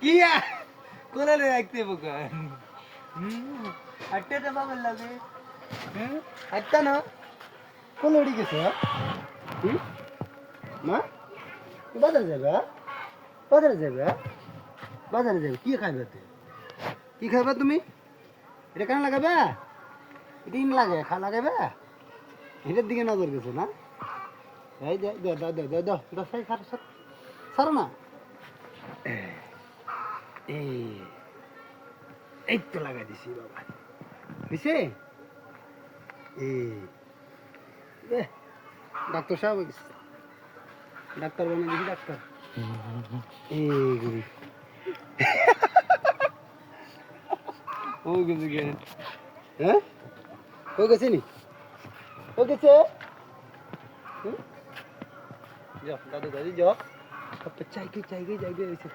কিয়া কোলে রাখতে বোকা হাঁটতে তো পাগল লাগে হাঁটতা না কোলে উড়ে গেছে মা বাজারে যাবে বাজারে যাবে বাজারে যাবে কি খাইবে তুই কি খাইবে তুমি এটা কেন লাগাবে দিন লাগে খা লাগাবে এটার দিকে নজর গেছে না এই দে দে দে দে দে দে দে সাই সার সার সার না এই এই তো লাগাই দিছি বাবা দিছে এই দে ডাক্তার সাহেব গেছে ডাক্তার বানিয়ে দিছি ডাক্তার এই গুরি ও গেছে গে হ্যাঁ ও গেছে নি ও গেছে যাও দাদু দাদি যাও চাই গে এসে